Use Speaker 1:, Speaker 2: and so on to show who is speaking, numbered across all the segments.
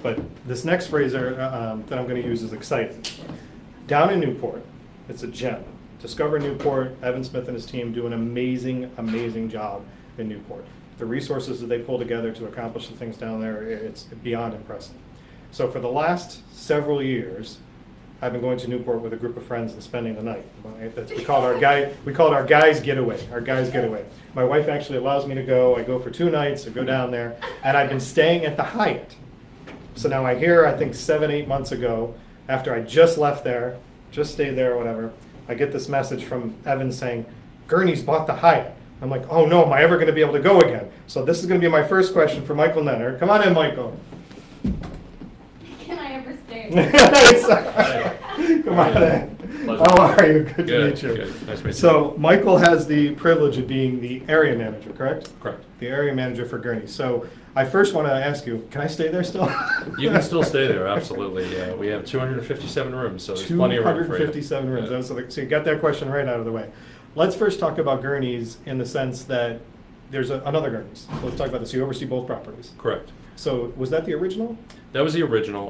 Speaker 1: But this next phrase that I'm going to use is exciting. Down in Newport, it's a gem. Discover Newport, Evan Smith and his team do an amazing, amazing job in Newport. The resources that they pull together to accomplish the things down there, it's beyond impressive. So for the last several years, I've been going to Newport with a group of friends and spending the night. We call it our guys getaway. Our guys getaway. My wife actually allows me to go. I go for 2 nights. I go down there, and I've been staying at the Hyatt. So now I hear, I think 7-8 months ago, after I just left there, just stayed there or whatever, I get this message from Evan saying, Gurney's bought the Hyatt. I'm like, oh no, am I ever going to be able to go again? So this is going to be my first question for Michael Nenner. Come on in, Michael.
Speaker 2: Can I ever stay?
Speaker 1: Come on in. How are you? Good to meet you.
Speaker 3: Good. Nice to meet you.
Speaker 1: So Michael has the privilege of being the area manager, correct?
Speaker 3: Correct.
Speaker 1: The area manager for Gurney. So I first want to ask you, can I stay there still?
Speaker 3: You can still stay there, absolutely. We have 257 rooms, so there's plenty of room for you.
Speaker 1: 257 rooms.
Speaker 3: Yeah.
Speaker 1: So you got that question right out of the way. Let's first talk about Gurney's in the sense that there's another Gurney's. So let's talk about this. You oversee both properties.
Speaker 3: Correct.
Speaker 1: So was that the original?
Speaker 3: That was the original.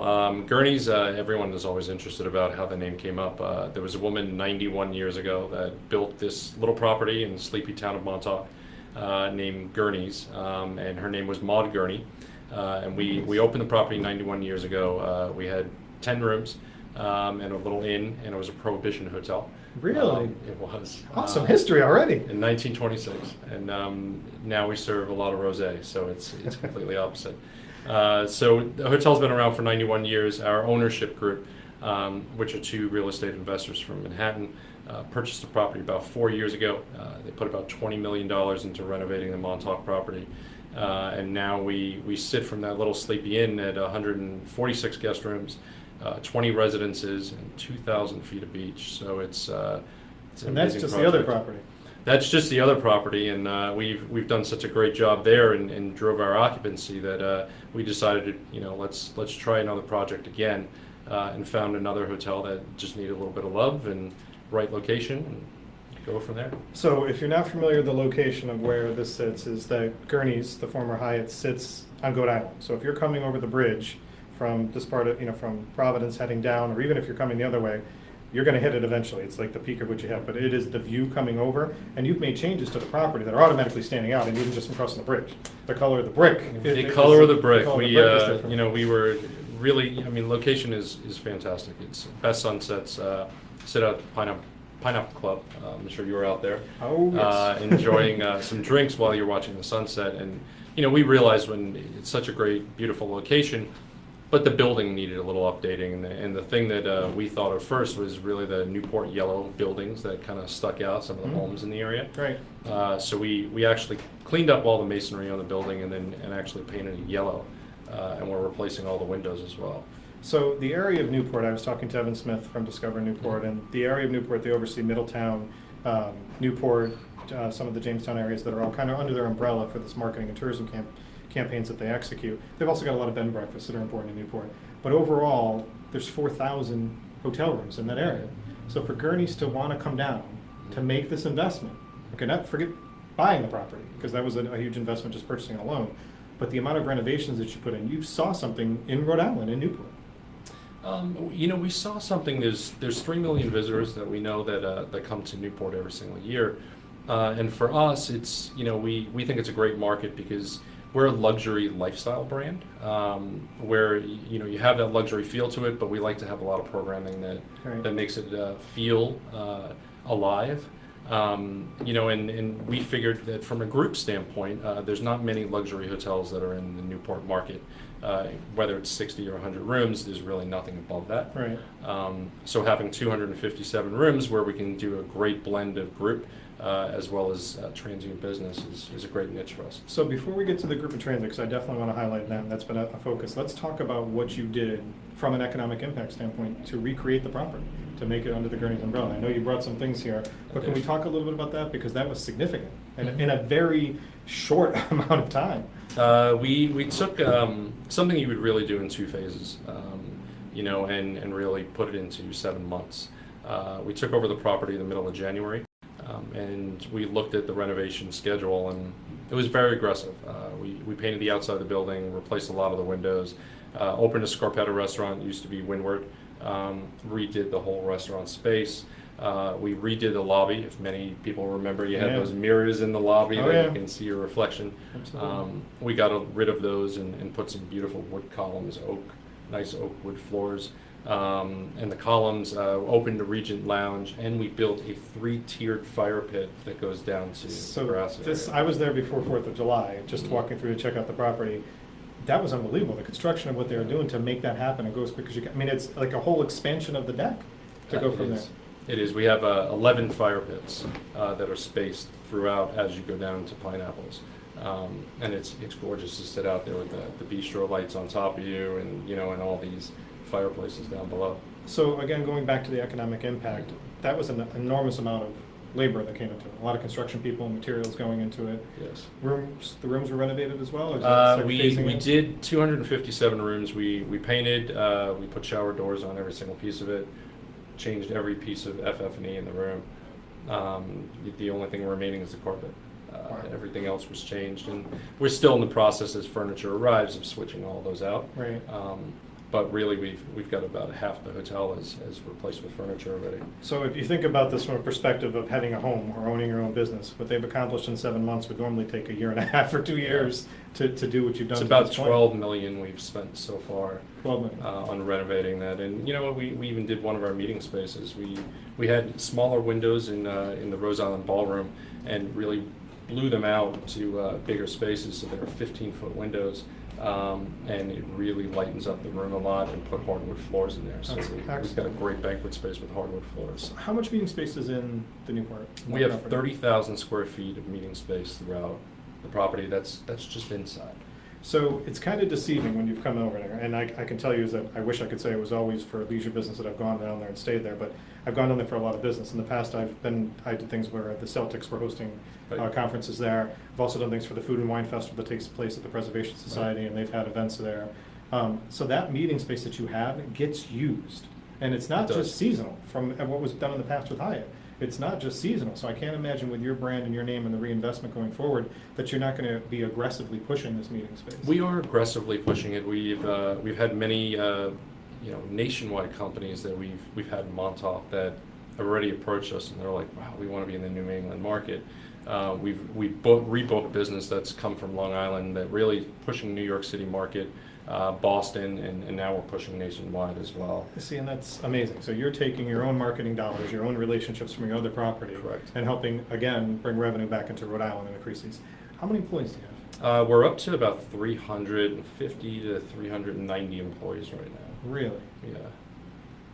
Speaker 3: Gurney's, everyone is always interested about how the name came up. There was a woman 91 years ago that built this little property in the sleepy town of Montauk named Gurney's, and her name was Maud Gurney. And we opened the property 91 years ago. We had 10 rooms and a little inn, and it was a Prohibition hotel.
Speaker 1: Really?
Speaker 3: It was.
Speaker 1: Awesome history already.
Speaker 3: In 1926, and now we serve a lot of rosé, so it's completely opposite. So the hotel's been around for 91 years. Our ownership group, which are 2 real estate investors from Manhattan, purchased the property about 4 years ago. They put about $20 million into renovating the Montauk property, and now we sit from that little sleepy inn at 146 guest rooms, 20 residences, and 2,000 feet of beach. So it's an
Speaker 1: And that's
Speaker 3: amazing
Speaker 1: just
Speaker 3: project.
Speaker 1: the other property.
Speaker 3: That's just the other property, and we've done such a great job there and drove our occupancy that we decided to, let's try another project again, and found another hotel that just needed a little bit of love and right location, and go from there.
Speaker 1: So if you're not familiar with the location of where this sits, is that Gurney's, the former Hyatt, sits on Goat Island. So if you're coming over the bridge from this part of, from Providence heading down, or even if you're coming the other way, you're going to hit it eventually. It's like the peak of what you have, but it is the view coming over, and you've made changes to the property that are automatically standing out, and even just from crossing the bridge. The color of the brick.
Speaker 3: The color of the brick.
Speaker 1: The
Speaker 3: We,
Speaker 1: brick is different.
Speaker 3: we were really, location is fantastic. It's best sunsets. Sit out at Pineapple Club. I'm sure you were out there.
Speaker 1: Oh, yes.
Speaker 3: Enjoying some drinks while you're watching the sunset. And, we realized when it's such a great, beautiful location, but the building needed a little updating, and the thing that we thought of first was really the Newport yellow buildings that kind of stuck out, some of the homes in the area.
Speaker 1: Right.
Speaker 3: So we actually cleaned up all the masonry on the building and actually painted it yellow, and we're replacing all the windows as well.
Speaker 1: So the area of Newport, I was talking to Evan Smith from Discover Newport, and the area of Newport, they oversee Middletown, Newport, some of the Jamestown areas that are all kind of under their umbrella for this marketing and tourism campaigns that they execute. They've also got a lot of bed and breakfasts that are important in Newport. But overall, there's 4,000 hotel rooms in that area. So for Gurney's to want to come down to make this investment, okay, not forget buying the property, because that was a huge investment just purchasing it alone, but the amount of renovations that you put in, you saw something in Rhode Island, in Newport.
Speaker 3: We saw something. There's 3 million visitors that we know that come to Newport every single year, and for us, it's we think it's a great market because we're a luxury lifestyle brand, where you have that luxury feel to it, but we like to have a lot of programming that makes it feel alive. And we figured that from a group standpoint, there's not many luxury hotels that are in the Newport market. Whether it's 60 or 100 rooms, there's really nothing above that.
Speaker 1: Right.
Speaker 3: So having 257 rooms where we can do a great blend of group as well as transient business is a great niche for us.
Speaker 1: So before we get to the group of transit, because I definitely want to highlight that, and that's been a focus, let's talk about what you did from an economic impact standpoint to recreate the property, to make it under the Gurney's umbrella. I know you brought some things here, but can we talk a little bit about that? Because that was significant, and in a very short amount of time.
Speaker 3: We took something you would really do in 2 phases, and really put it into 7 months. We took over the property in the middle of January. And we looked at the renovation schedule, and it was very aggressive. We painted the outside of the building, replaced a lot of the windows, Opened a Scarpetta restaurant, used to be Windward. Redid the whole restaurant space. We redid the lobby. If many people remember, you had
Speaker 1: Yeah.
Speaker 3: those mirrors in the lobby
Speaker 1: Oh,
Speaker 3: that
Speaker 1: yeah.
Speaker 3: you can see your reflection.
Speaker 1: Absolutely.
Speaker 3: We got rid of those and put some beautiful wood columns, nice oak wood floors. And the columns, opened a Regent Lounge, and we built a 3-tiered fire pit that goes down to the
Speaker 1: So
Speaker 3: grass
Speaker 1: this,
Speaker 3: area.
Speaker 1: I was there before 4th of July, just walking through to check out the property. That was unbelievable, the construction of what they were doing to make that happen and go as quick as you can. I mean, it's like a whole expansion of the deck to go
Speaker 3: It
Speaker 1: from there.
Speaker 3: is. It is. We have 11 fire pits that are spaced throughout as you go down to Pineapples. And it's gorgeous to sit out there with the bistro lights on top of you, and and all these fireplaces down below.
Speaker 1: So again, going back to the economic impact, that was an enormous amount of labor that came into it. A lot of construction people and materials going into it.
Speaker 3: Yes.
Speaker 1: The rooms were renovated as well? Or is that like
Speaker 3: We
Speaker 1: facing it?
Speaker 3: did 257 rooms. We painted. We put shower doors on every single piece of it. Changed every piece of FF&E in the room. The only thing remaining is the carpet. Everything else was changed, and we're still in the process as furniture arrives of switching all those out.
Speaker 1: Right.
Speaker 3: But really, we've got about half the hotel as replaced with furniture already.
Speaker 1: So if you think about this from a perspective of having a home or owning your own business, what they've accomplished in 7 months would normally take a year and a half or 2 years to do what you've done.
Speaker 3: It's
Speaker 1: to
Speaker 3: about
Speaker 1: this point.
Speaker 3: 12 million we've spent so far
Speaker 1: 12 million.
Speaker 3: on renovating that. And you know what? We even did one of our meeting spaces. We had smaller windows in the Rose Island Ballroom, and really blew them out to bigger spaces, so they were 15-foot windows. And it really lightens up the room a lot, and put hardwood floors in there. So
Speaker 1: That's
Speaker 3: we've
Speaker 1: excellent.
Speaker 3: got a great banquet space with hardwood floors.
Speaker 1: How much meeting space is in the Newport?
Speaker 3: We have
Speaker 1: property?
Speaker 3: 30,000 square feet of meeting space throughout the property. That's just inside.
Speaker 1: So it's kind of deceiving when you've come over there, and I can tell you is that I wish I could say it was always for leisure business that I've gone down there and stayed there, but I've gone down there for a lot of business. In the past, I did things where the Celtics were hosting
Speaker 3: Right.
Speaker 1: conferences there. I've also done things for the Food and Wine Festival that takes place at the Preservation Society, and they've had events there. So that meeting space that you have gets used, and it's not
Speaker 3: It does.
Speaker 1: just seasonal from what was done in the past with Hyatt. It's not just seasonal, so I can't imagine with your brand and your name and the reinvestment going forward that you're not going to be aggressively pushing this meeting space.
Speaker 3: We are aggressively pushing it. We've had many nationwide companies that we've had in Montauk that have already approached us, and they're like, wow, we want to be in the New England market. We've rebooked business that's come from Long Island that really pushing New York City market, Boston, and now we're pushing nationwide as well.
Speaker 1: See, and that's amazing. So you're taking your own marketing dollars, your own relationships from your other property,
Speaker 3: Correct.
Speaker 1: and helping, again, bring revenue back into Rhode Island and increase these. How many employees do you have?
Speaker 3: We're up to about 350 to 390 employees right now.
Speaker 1: Really?
Speaker 3: Yeah.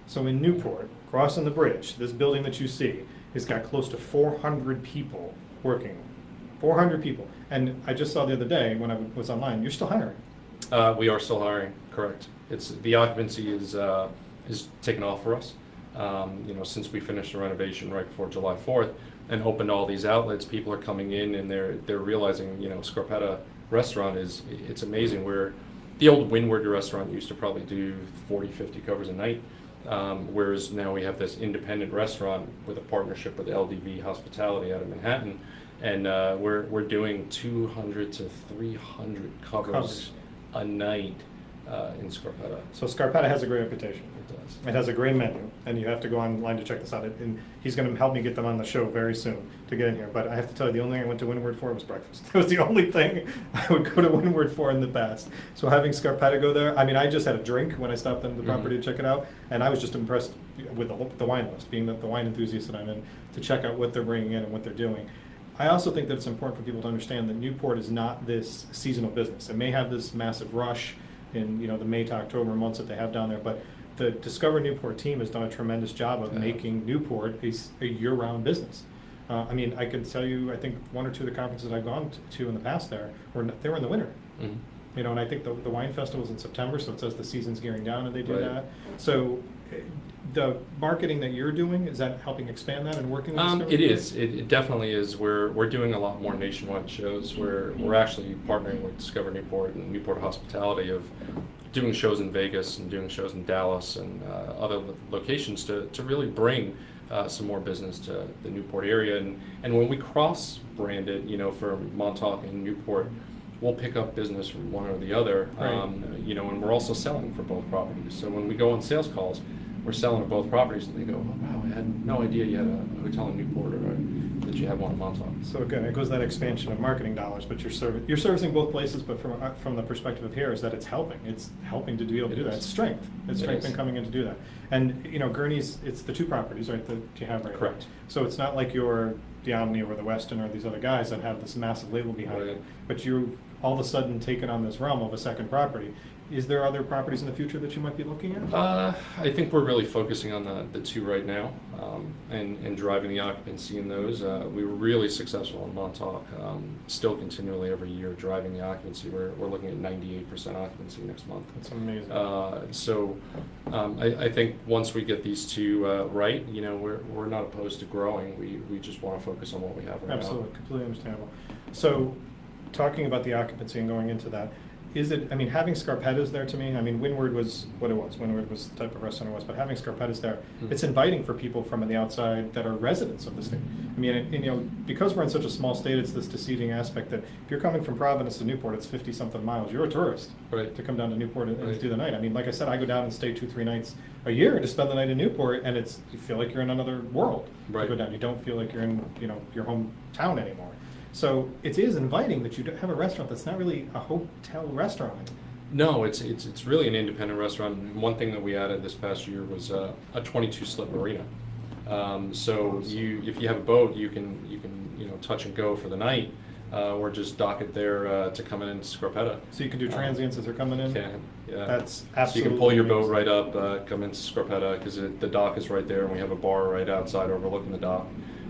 Speaker 1: So in Newport, crossing the bridge, this building that you see has got close to 400 people working. 400 people. And I just saw the other day when I was online, you're still hiring.
Speaker 3: We are still hiring, correct. It's the occupancy is taken off for us. Since we finished the renovation right before July 4th and opened all these outlets, people are coming in and they're realizing, Scarpetta restaurant it's amazing. Where the old Windward restaurant used to probably do 40, 50 covers a night, whereas now we have this independent restaurant with a partnership with LDV Hospitality out of Manhattan, and we're doing 200 to 300 covers a night in Scarpetta.
Speaker 1: So Scarpetta has a great reputation.
Speaker 3: It does.
Speaker 1: It has a great menu, and you have to go online to check this out. And he's going to help me get them on the show very soon to get in here. But I have to tell you, the only thing I went to Windward for was breakfast. That was the only thing I would go to Windward for in the past. So having Scarpetta go there, I mean, I just had a drink when I stopped into the property to check it out, and I was just impressed with the wine list, being the wine enthusiast that I'm in, to check out what they're bringing in and what they're doing. I also think that it's important for people to understand that Newport is not this seasonal business. It may have this massive rush in the May to October months that they have down there, but the Discover Newport team has done a tremendous job of
Speaker 3: Yeah.
Speaker 1: making Newport a year-round business. I mean, I can tell you, I think one or two of the conferences I've gone to in the past they were in the winter.
Speaker 3: Mhm.
Speaker 1: And I think the wine festival's in September, so it says the season's gearing down and they do
Speaker 3: Right.
Speaker 1: that. So the marketing that you're doing, is that helping expand that and working with Discover?
Speaker 3: It is. It definitely is. We're doing a lot more nationwide shows. We're actually partnering with Discover Newport and Newport Hospitality of doing shows in Vegas and doing shows in Dallas and other locations to really bring some more business to the Newport area. And when we cross-brand it, for Montauk and Newport, we'll pick up business from one or the other.
Speaker 1: Right.
Speaker 3: And we're also selling for both properties. So when we go on sales calls, we're selling to both properties, and they go, "Oh wow, I had no idea you had a hotel in Newport, or that you had one in Montauk."
Speaker 1: So again, it goes that expansion of marketing dollars, but you're servicing both places. But from the perspective of here, is that it's helping to be able to do that. It's strength. It's strength in coming in to do that. And Gurney's, it's the two properties, right, that you have right now.
Speaker 3: Correct.
Speaker 1: So it's not like you're the Omni or the Westin or these other guys that have this massive label behind
Speaker 3: Right.
Speaker 1: it, but you've all of a sudden taken on this realm of a second property. Is there other properties in the future that you might be looking at?
Speaker 3: I think we're really focusing on the two right now, and driving the occupancy in those. We were really successful in Montauk, still continually every year driving the occupancy. We're looking at 98% occupancy next month.
Speaker 1: That's amazing.
Speaker 3: I think once we get these two right, we're not opposed to growing. We just want to focus on what we have right
Speaker 1: Absolutely, completely understandable. So, talking about the occupancy and going into that, having Scarpettas there to me, Windward was what it was. Windward was the type of restaurant it was, but having Scarpettas there, it's inviting for people from the outside that are residents of the state. Because we're in such a small state, it's this deceiving aspect that if you're coming from Providence to Newport, it's 50-something miles. You're a tourist
Speaker 3: Right.
Speaker 1: to come down to Newport and
Speaker 3: Right.
Speaker 1: do the night. Like I said, I go down and stay 2-3 nights a year to spend the night in Newport, and you feel like you're in another world.
Speaker 3: Right.
Speaker 1: To go down. You don't feel like you're in your hometown anymore. So it is inviting that you have a restaurant that's not really a hotel restaurant anymore.
Speaker 3: No, it's really an independent restaurant. And one thing that we added this past year was a 22-slip marina. So if you have a boat, you can touch and go for the night, or just dock it there to come in Scarpetta.
Speaker 1: So you can do transients as they're coming in?
Speaker 3: Can, yeah.
Speaker 1: That's
Speaker 3: So
Speaker 1: absolutely
Speaker 3: you can pull your boat
Speaker 1: amazing.
Speaker 3: right up, come into Scarpetta, because the dock is right there, and we have a bar right outside overlooking the dock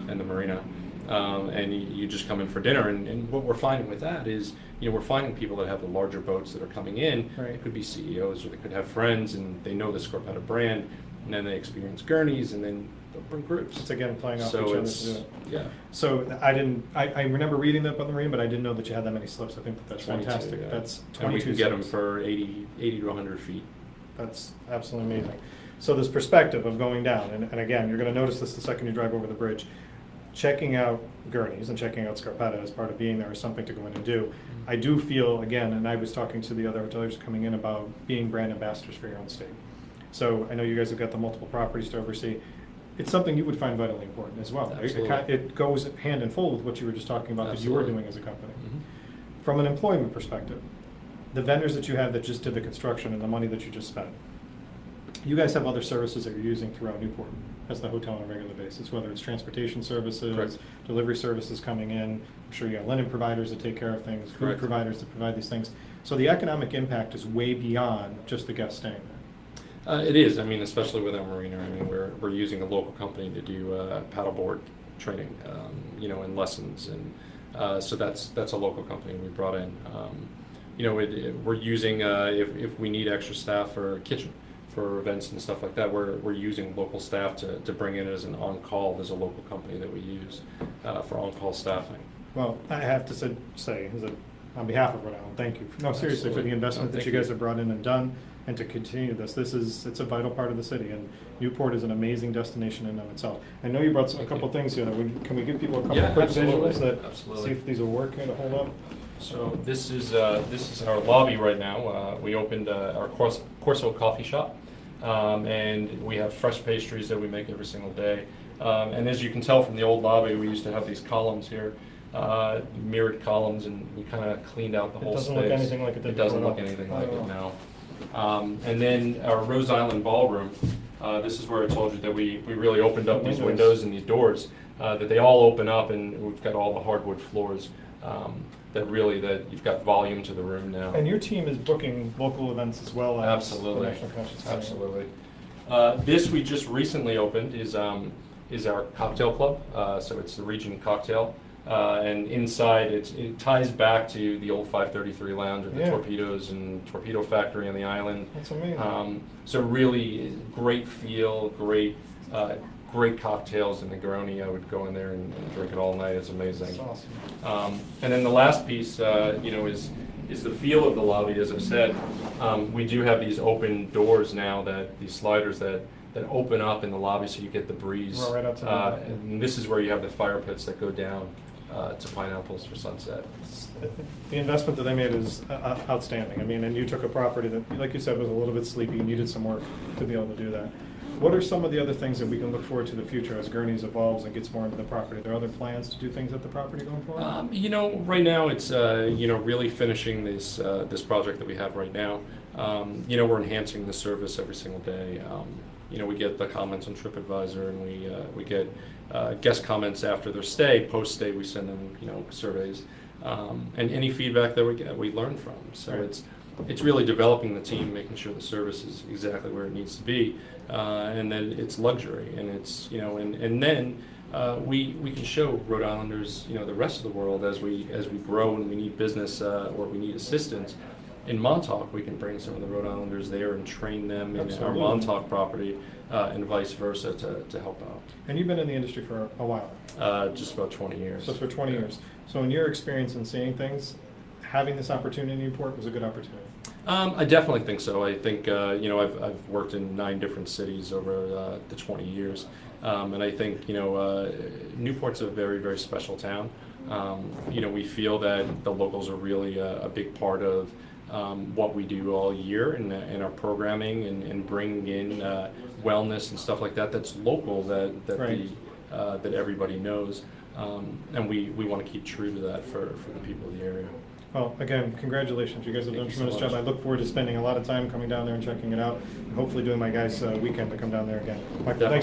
Speaker 3: and the marina. And you just come in for dinner, and what we're finding with that is, we're finding people that have the larger boats that are coming in.
Speaker 1: Right.
Speaker 3: It could be CEOs, or they could have friends, and they know the Scarpetta brand, and then they experience Gurney's, and then they'll bring groups.
Speaker 1: It's again playing off
Speaker 3: So
Speaker 1: each other
Speaker 3: it's-
Speaker 1: to do it.
Speaker 3: yeah.
Speaker 1: So I remember reading that about the marine, but I didn't know that you had that many slips. I think that's
Speaker 3: 22,
Speaker 1: fantastic.
Speaker 3: yeah.
Speaker 1: That's 22
Speaker 3: And we can get them
Speaker 1: slips.
Speaker 3: for 80 to 100 feet.
Speaker 1: That's absolutely amazing. So this perspective of going down, and again, you're going to notice this the second you drive over the bridge, checking out Gurney's and checking out Scarpetta as part of being there is something to go in and do. I do feel, again, and I was talking to the other hoteliers coming in about being brand ambassadors for your own state. So I know you guys have got the multiple properties to oversee. It's something you would find vitally important as well.
Speaker 3: Absolutely.
Speaker 1: It goes hand in full with what you were just talking about that you were
Speaker 3: Absolutely.
Speaker 1: doing as a company.
Speaker 3: Mhm.
Speaker 1: From an employment perspective, the vendors that you have that just did the construction and the money that you just spent, you guys have other services that you're using throughout Newport as the hotel on a regular basis, whether it's transportation services,
Speaker 3: Correct.
Speaker 1: delivery services coming in. I'm sure you have linen providers that take care of things, food
Speaker 3: Correct.
Speaker 1: providers that provide these things. So the economic impact is way beyond just the guest staying there.
Speaker 3: It is. Especially with our marina. We're using a local company to do paddleboard training, and lessons, and so that's a local company we brought in. We're using if we need extra staff for kitchen, for events and stuff like that, we're using local staff to bring in as an on-call. There's a local company that we use for on-call staffing.
Speaker 1: Well, I have to say is that on behalf of Rhode Island, thank you. No, seriously, for
Speaker 3: Absolutely.
Speaker 1: the investment
Speaker 3: No,
Speaker 1: that
Speaker 3: thank
Speaker 1: you guys
Speaker 3: you.
Speaker 1: have brought in and done, and to continue this. It's a vital part of the city, and Newport is an amazing destination in and of itself. I know you brought a
Speaker 3: Thank
Speaker 1: couple
Speaker 3: you.
Speaker 1: things here. Can we give people a couple
Speaker 3: Yeah,
Speaker 1: quick
Speaker 3: absolutely.
Speaker 1: visuals that
Speaker 3: Absolutely.
Speaker 1: see if these will work here to hold up?
Speaker 3: So this is our lobby right now. We opened our Corso coffee shop, and we have fresh pastries that we make every single day. And as you can tell from the old lobby, we used to have these columns here, mirrored columns, and we kind of cleaned out the
Speaker 1: It
Speaker 3: whole
Speaker 1: doesn't
Speaker 3: space.
Speaker 1: look anything like it did
Speaker 3: It doesn't
Speaker 1: before,
Speaker 3: look
Speaker 1: no.
Speaker 3: anything
Speaker 1: Not
Speaker 3: like
Speaker 1: at
Speaker 3: it
Speaker 1: all.
Speaker 3: now. And then our Rose Island ballroom. This is where I told you that we really opened up these windows and these doors, that they all open up, and we've got all the hardwood floors. That you've got volume to the room now.
Speaker 1: And your team is booking local events as well as
Speaker 3: Absolutely.
Speaker 1: the National Convention Center.
Speaker 3: Absolutely. This we just recently opened is our cocktail club. So it's the Region Cocktail, and inside it ties back to the old 533 Lounge of the
Speaker 1: Yeah.
Speaker 3: Torpedoes and Torpedo Factory on the island.
Speaker 1: That's amazing.
Speaker 3: So really great feel, great cocktails in the Gurney. I would go in there and drink it all night. It's amazing.
Speaker 1: That's awesome.
Speaker 3: And then the last piece, is the feel of the lobby. As I said, we do have these open doors now, these sliders that open up in the lobby, so you get the breeze.
Speaker 1: Right out to the-
Speaker 3: And this is where you have the fire pits that go down. to Pineapples for Sunset.
Speaker 1: The investment that they made is outstanding. I mean, and you took a property that, like you said, was a little bit sleepy, needed some work to be able to do that. What are some of the other things that we can look forward to the future as Gurney's evolves and gets more into the property? Are there other plans to do things at the property going forward?
Speaker 3: You know, right now it's you know, really finishing this this project that we have right now. You know, we're enhancing the service every single day. You know, we get the comments on TripAdvisor, and we get guest comments after their stay. Post stay, we send them, you know, surveys, and any feedback that we get, we learn from. So
Speaker 1: Right.
Speaker 3: it's really developing the team, making sure the service is exactly where it needs to be, and then it's luxury, and it's, you know, and then we can show Rhode Islanders, you know, the rest of the world as we grow and we need business or we need assistance. In Montauk, we can bring some of the Rhode Islanders there and train them in our
Speaker 1: Absolutely.
Speaker 3: Montauk property, and vice versa to help out.
Speaker 1: And you've been in the industry for a while,
Speaker 3: Just about 20 years.
Speaker 1: so for 20 years. So in your experience in seeing things, having this opportunity in Newport was a good opportunity.
Speaker 3: I definitely think so. I think you know, I've worked in 9 different cities over the 20 years, and I think, you know, Newport's a very, very special town. You know, we feel that the locals are really a big part of what we do all year in our programming, and bringing in wellness and stuff like that. That's local. That
Speaker 1: Right.
Speaker 3: that everybody knows, and we want to keep true to that for the people of the area.
Speaker 1: Well, again, congratulations. You guys have done a
Speaker 3: Thank you so
Speaker 1: tremendous job.
Speaker 3: much.
Speaker 1: I look forward to spending a lot of time coming down there and checking it out, and hopefully doing my guys' weekend to come down there again. Michael,
Speaker 3: Definitely.
Speaker 1: thanks.